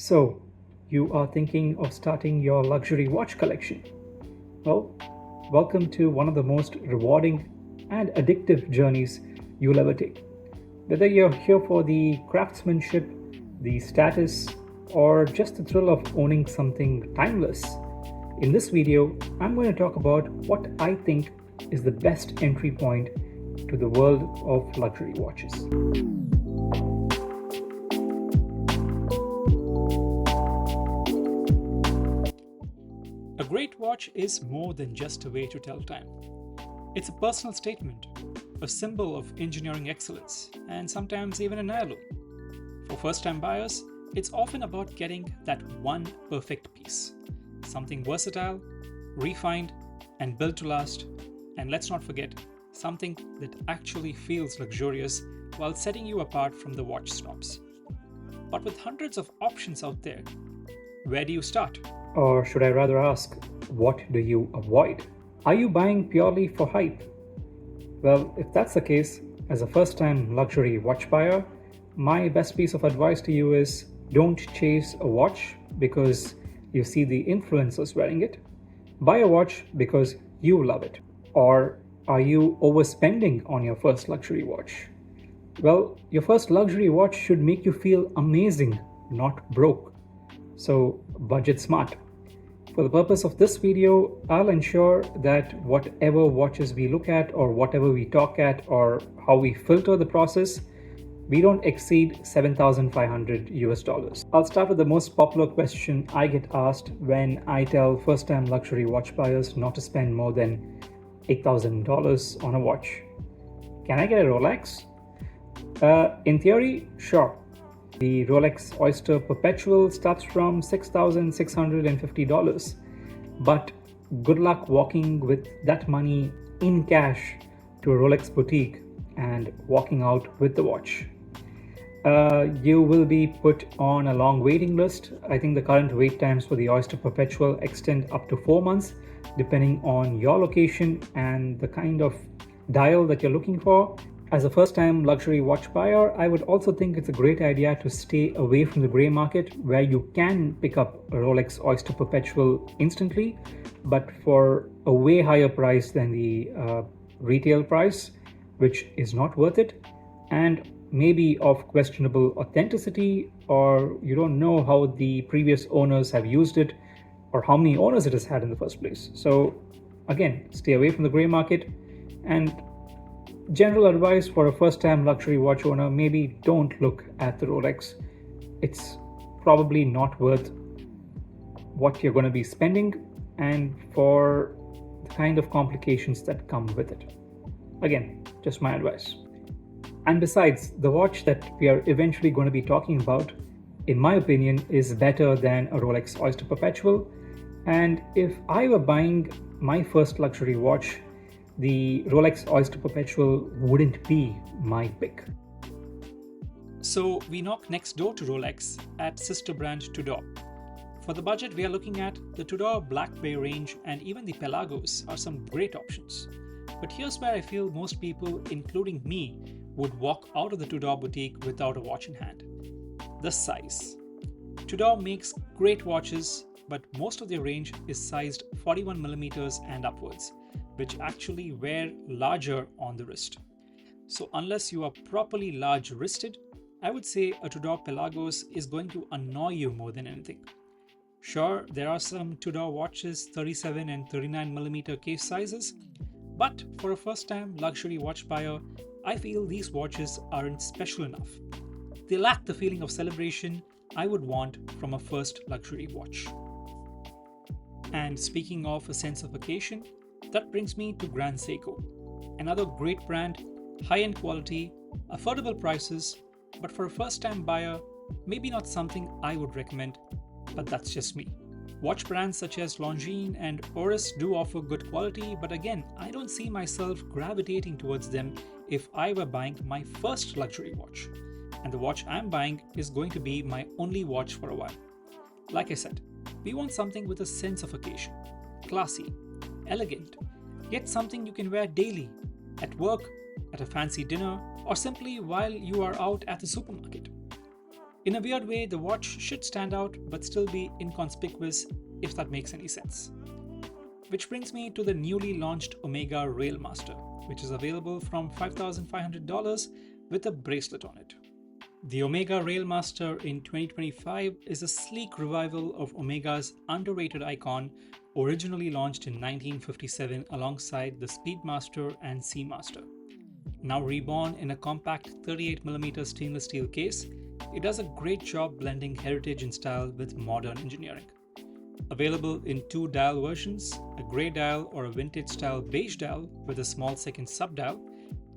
So, you are thinking of starting your luxury watch collection? Well, welcome to one of the most rewarding and addictive journeys you'll ever take. Whether you're here for the craftsmanship, the status, or just the thrill of owning something timeless, in this video, I'm going to talk about what I think is the best entry point to the world of luxury watches. A great watch is more than just a way to tell time. It's a personal statement, a symbol of engineering excellence, and sometimes even an heirloom. For first-time buyers, it's often about getting that one perfect piece. Something versatile, refined, and built to last. And let's not forget, something that actually feels luxurious while setting you apart from the watch snobs. But with hundreds of options out there, where do you start? Or should I rather ask, what do you avoid? Are you buying purely for hype? Well, if that's the case, as a first-time luxury watch buyer, my best piece of advice to you is don't chase a watch because you see the influencers wearing it. Buy a watch because you love it. Or are you overspending on your first luxury watch? Well, your first luxury watch should make you feel amazing, not broke. So budget smart. For the purpose of this video, I'll ensure that whatever watches we look at or whatever we talk at or how we filter the process, we don't exceed $7,500. I'll start with the most popular question I get asked when I tell first-time luxury watch buyers not to spend more than $8,000 on a watch. Can I get a Rolex? In theory, sure. The Rolex Oyster Perpetual starts from $6,650, but good luck walking with that money in cash to a Rolex boutique and walking out with the watch. You will be put on a long waiting list. I think the current wait times for the Oyster Perpetual extend up to 4 months, depending on your location and the kind of dial that you're looking for. As a first-time luxury watch buyer, I would also think it's a great idea to stay away from the gray market where you can pick up a Rolex Oyster Perpetual instantly, but for a way higher price than the retail price, which is not worth it, and maybe of questionable authenticity, or you don't know how the previous owners have used it or how many owners it has had in the first place. So again, stay away from the gray market. And general advice for a first-time luxury watch owner, maybe don't look at the Rolex. It's probably not worth what you're going to be spending and for the kind of complications that come with it. Again, just my advice. And besides, the watch that we are eventually going to be talking about, in my opinion, is better than a Rolex Oyster Perpetual. And if I were buying my first luxury watch, the Rolex Oyster Perpetual wouldn't be my pick. So we knock next door to Rolex at sister brand Tudor. For the budget we are looking at, the Tudor Black Bay range and even the Pelagos are some great options. But here's where I feel most people, including me, would walk out of the Tudor boutique without a watch in hand. The size. Tudor makes great watches, but most of their range is sized 41mm and upwards, which actually wear larger on the wrist. So unless you are properly large wristed, I would say a Tudor Pelagos is going to annoy you more than anything. Sure, there are some Tudor watches 37 and 39mm case sizes, but for a first-time luxury watch buyer, I feel these watches aren't special enough. They lack the feeling of celebration I would want from a first luxury watch. And speaking of a sense of occasion, that brings me to Grand Seiko. Another great brand, high-end quality, affordable prices, but for a first-time buyer, maybe not something I would recommend, but that's just me. Watch brands such as Longines and Oris do offer good quality, but again, I don't see myself gravitating towards them if I were buying my first luxury watch. And the watch I'm buying is going to be my only watch for a while. Like I said, we want something with a sense of occasion, classy, elegant, yet something you can wear daily, at work, at a fancy dinner, or simply while you are out at the supermarket. In a weird way, the watch should stand out but still be inconspicuous, if that makes any sense. Which brings me to the newly launched Omega Railmaster, which is available from $5,500 with a bracelet on it. The Omega Railmaster in 2025 is a sleek revival of Omega's underrated icon, originally launched in 1957 alongside the Speedmaster and Seamaster. Now reborn in a compact 38mm stainless steel case, it does a great job blending heritage and style with modern engineering. Available in two dial versions, a grey dial or a vintage style beige dial with a small second sub-dial,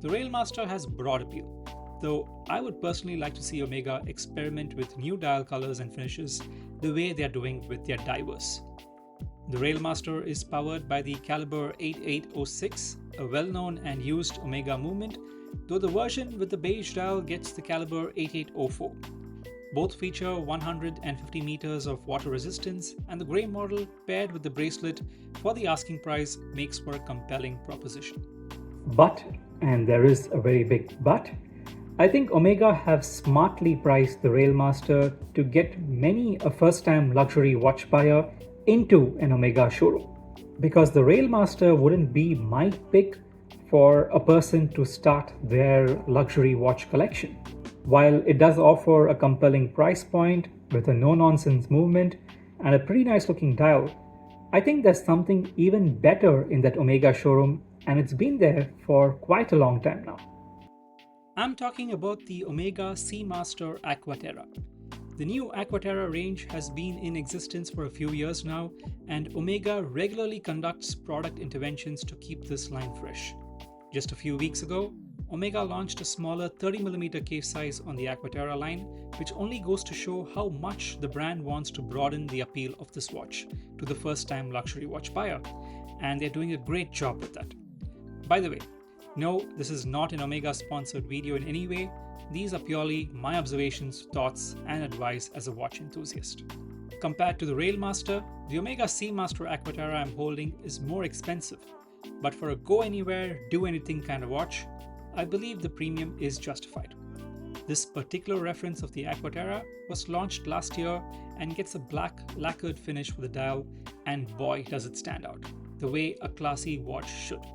the Railmaster has broad appeal, though I would personally like to see Omega experiment with new dial colors and finishes the way they are doing with their divers. The Railmaster is powered by the caliber 8806, a well-known and used Omega movement, though the version with the beige dial gets the caliber 8804. Both feature 150 meters of water resistance, and the grey model paired with the bracelet for the asking price makes for a compelling proposition. But, and there is a very big but, I think Omega have smartly priced the Railmaster to get many a first-time luxury watch buyer into an Omega showroom. Because the Railmaster wouldn't be my pick for a person to start their luxury watch collection. While it does offer a compelling price point with a no-nonsense movement and a pretty nice looking dial, I think there's something even better in that Omega showroom, and it's been there for quite a long time now. I'm talking about the Omega Seamaster Aqua Terra. The new Aqua Terra range has been in existence for a few years now, and Omega regularly conducts product interventions to keep this line fresh. Just a few weeks ago, Omega launched a smaller 30mm case size on the Aqua Terra line, which only goes to show how much the brand wants to broaden the appeal of this watch to the first-time luxury watch buyer, and they're doing a great job with that. By the way, no, this is not an Omega-sponsored video in any way. These are purely my observations, thoughts, and advice as a watch enthusiast. Compared to the Railmaster, the Omega Seamaster Aqua Terra I'm holding is more expensive, but for a go-anywhere, do-anything kind of watch, I believe the premium is justified. This particular reference of the Aqua Terra was launched last year and gets a black lacquered finish for the dial, and boy does it stand out, the way a classy watch should.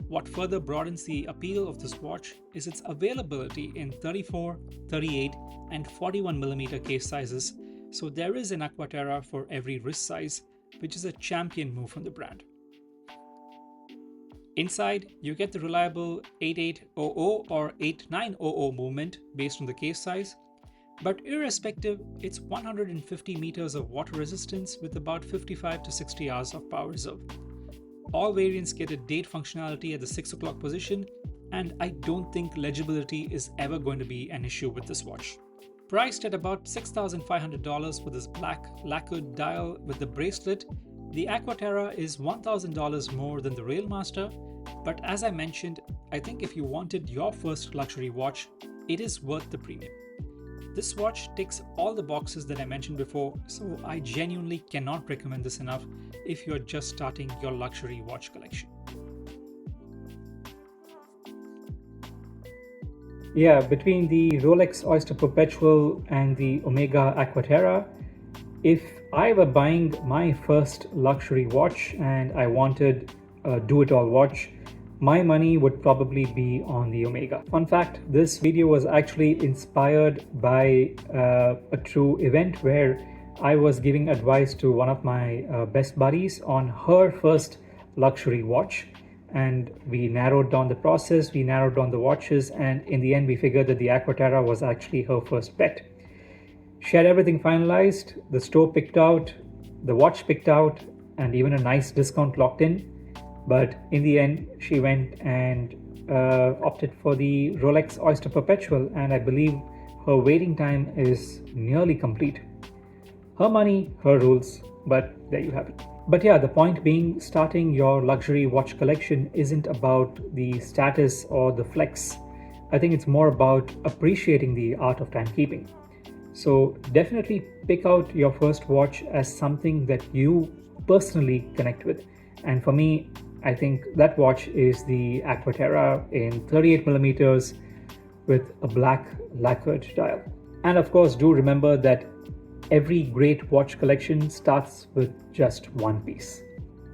What further broadens the appeal of this watch is its availability in 34, 38, and 41mm case sizes, so there is an Aqua Terra for every wrist size, which is a champion move from the brand. Inside, you get the reliable 8800 or 8900 movement based on the case size, but irrespective, it's 150 meters of water resistance with about 55 to 60 hours of power reserve. All variants get a date functionality at the 6 o'clock position, and I don't think legibility is ever going to be an issue with this watch. Priced at about $6,500 for this black lacquered dial with the bracelet, the Aqua Terra is $1,000 more than the Railmaster, but as I mentioned, I think if you wanted your first luxury watch, it is worth the premium. This watch ticks all the boxes that I mentioned before, so I genuinely cannot recommend this enough if you're just starting your luxury watch collection. Yeah, between the Rolex Oyster Perpetual and the Omega Aqua Terra, if I were buying my first luxury watch and I wanted a do-it-all watch, my money would probably be on the Omega. Fun fact, this video was actually inspired by a true event where I was giving advice to one of my best buddies on her first luxury watch, and we narrowed down the process, we narrowed down the watches, and in the end we figured that the Aqua Terra was actually her first bet. She had everything finalized, the store picked out, the watch picked out, and even a nice discount locked in. But in the end, she went and opted for the Rolex Oyster Perpetual, and I believe her waiting time is nearly complete. Her money, her rules, but there you have it. But yeah, the point being, starting your luxury watch collection isn't about the status or the flex. I think it's more about appreciating the art of timekeeping. So definitely pick out your first watch as something that you personally connect with. And for me, I think that watch is the Aqua Terra in 38mm with a black lacquered dial. And of course, do remember that every great watch collection starts with just one piece.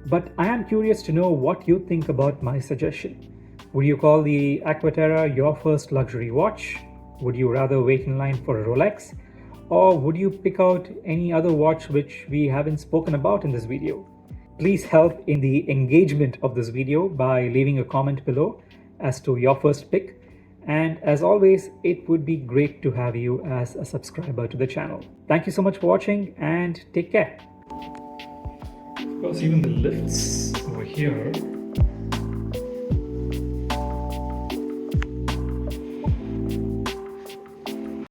But I am curious to know what you think about my suggestion. Would you call the Aqua Terra your first luxury watch? Would you rather wait in line for a Rolex? Or would you pick out any other watch which we haven't spoken about in this video? Please help in the engagement of this video by leaving a comment below as to your first pick. And as always, it would be great to have you as a subscriber to the channel. Thank you so much for watching and take care. Of course, even the lifts over here